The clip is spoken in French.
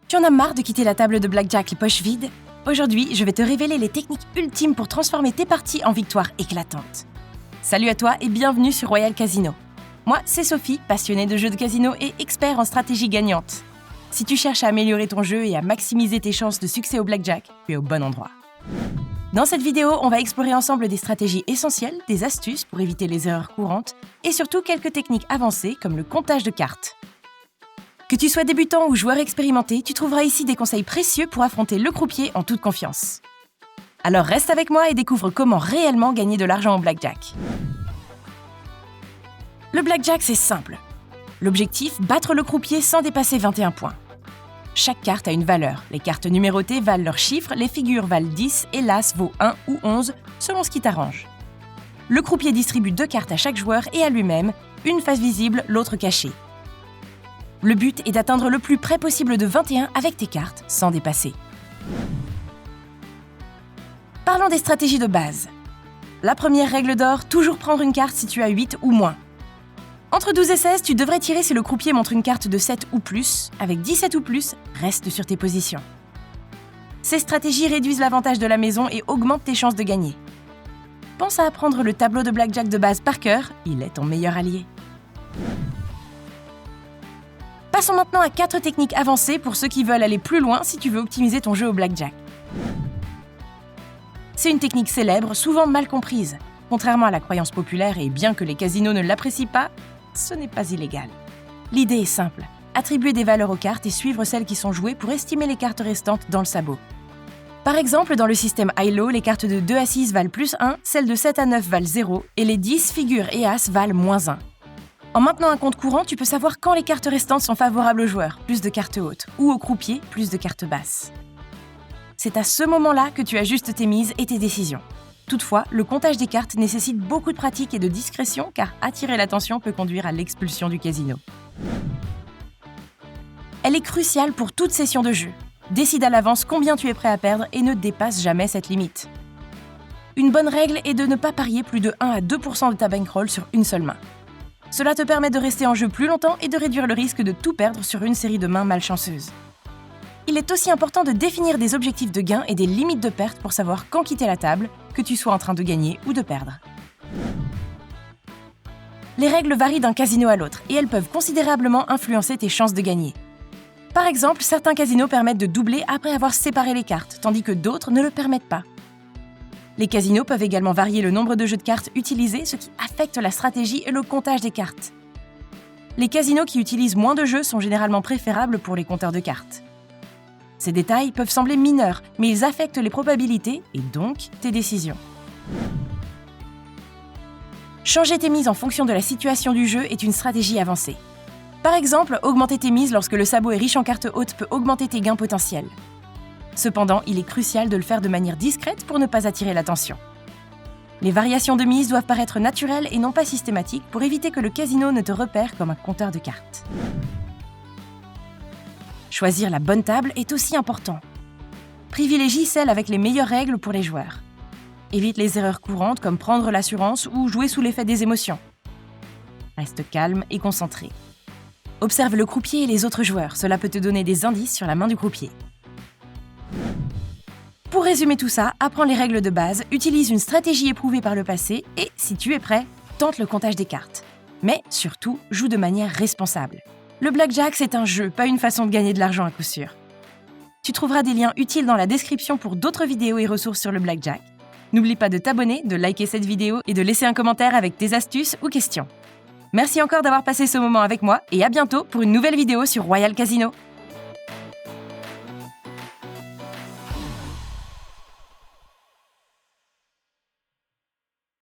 Tu en as marre de quitter la table de blackjack les poches vides? Aujourd'hui, je vais te révéler les techniques ultimes pour transformer tes parties en victoires éclatantes. Salut à toi et bienvenue sur Royal Casino. Moi, c'est Sophie, passionnée de jeux de casino et expert en stratégie gagnante. Si tu cherches à améliorer ton jeu et à maximiser tes chances de succès au blackjack, tu es au bon endroit. Dans cette vidéo, on va explorer ensemble des stratégies essentielles, des astuces pour éviter les erreurs courantes et surtout quelques techniques avancées comme le comptage de cartes. Que tu sois débutant ou joueur expérimenté, tu trouveras ici des conseils précieux pour affronter le croupier en toute confiance. Alors reste avec moi et découvre comment réellement gagner de l'argent au blackjack. Le blackjack, c'est simple. L'objectif, battre le croupier sans dépasser 21 points. Chaque carte a une valeur. Les cartes numérotées valent leurs chiffres, les figures valent 10 et l'as vaut 1 ou 11, selon ce qui t'arrange. Le croupier distribue 2 cartes à chaque joueur et à lui-même, une face visible, l'autre cachée. Le but est d'atteindre le plus près possible de 21 avec tes cartes, sans dépasser. Parlons des stratégies de base. La première règle d'or, toujours prendre une carte si tu as 8 ou moins. Entre 12 et 16, tu devrais tirer si le croupier montre une carte de 7 ou plus. Avec 17 ou plus, reste sur tes positions. Ces stratégies réduisent l'avantage de la maison et augmentent tes chances de gagner. Pense à apprendre le tableau de blackjack de base par cœur, il est ton meilleur allié. Passons maintenant à 4 techniques avancées pour ceux qui veulent aller plus loin si tu veux optimiser ton jeu au blackjack. C'est une technique célèbre, souvent mal comprise. Contrairement à la croyance populaire et bien que les casinos ne l'apprécient pas, ce n'est pas illégal. L'idée est simple, attribuer des valeurs aux cartes et suivre celles qui sont jouées pour estimer les cartes restantes dans le sabot. Par exemple, dans le système high-low, les cartes de 2 à 6 valent plus 1, celles de 7 à 9 valent 0 et les 10, figures et as valent moins 1. En maintenant un compte courant, tu peux savoir quand les cartes restantes sont favorables aux joueurs, plus de cartes hautes, ou au croupier, plus de cartes basses. C'est à ce moment-là que tu ajustes tes mises et tes décisions. Toutefois, le comptage des cartes nécessite beaucoup de pratique et de discrétion car attirer l'attention peut conduire à l'expulsion du casino. Elle est cruciale pour toute session de jeu. Décide à l'avance combien tu es prêt à perdre et ne dépasse jamais cette limite. Une bonne règle est de ne pas parier plus de 1 à 2% de ta bankroll sur une seule main. Cela te permet de rester en jeu plus longtemps et de réduire le risque de tout perdre sur une série de mains malchanceuses. Il est aussi important de définir des objectifs de gain et des limites de perte pour savoir quand quitter la table, que tu sois en train de gagner ou de perdre. Les règles varient d'un casino à l'autre et elles peuvent considérablement influencer tes chances de gagner. Par exemple, certains casinos permettent de doubler après avoir séparé les cartes, tandis que d'autres ne le permettent pas. Les casinos peuvent également varier le nombre de jeux de cartes utilisés, ce qui affecte la stratégie et le comptage des cartes. Les casinos qui utilisent moins de jeux sont généralement préférables pour les compteurs de cartes. Ces détails peuvent sembler mineurs, mais ils affectent les probabilités et donc tes décisions. Changer tes mises en fonction de la situation du jeu est une stratégie avancée. Par exemple, augmenter tes mises lorsque le sabot est riche en cartes hautes peut augmenter tes gains potentiels. Cependant, il est crucial de le faire de manière discrète pour ne pas attirer l'attention. Les variations de mise doivent paraître naturelles et non pas systématiques pour éviter que le casino ne te repère comme un compteur de cartes. Choisir la bonne table est aussi important. Privilégie celle avec les meilleures règles pour les joueurs. Évite les erreurs courantes comme prendre l'assurance ou jouer sous l'effet des émotions. Reste calme et concentré. Observe le croupier et les autres joueurs, cela peut te donner des indices sur la main du croupier. Pour résumer tout ça, apprends les règles de base, utilise une stratégie éprouvée par le passé et, si tu es prêt, tente le comptage des cartes. Mais surtout, joue de manière responsable. Le blackjack, c'est un jeu, pas une façon de gagner de l'argent à coup sûr. Tu trouveras des liens utiles dans la description pour d'autres vidéos et ressources sur le blackjack. N'oublie pas de t'abonner, de liker cette vidéo et de laisser un commentaire avec tes astuces ou questions. Merci encore d'avoir passé ce moment avec moi et à bientôt pour une nouvelle vidéo sur Royal Casino.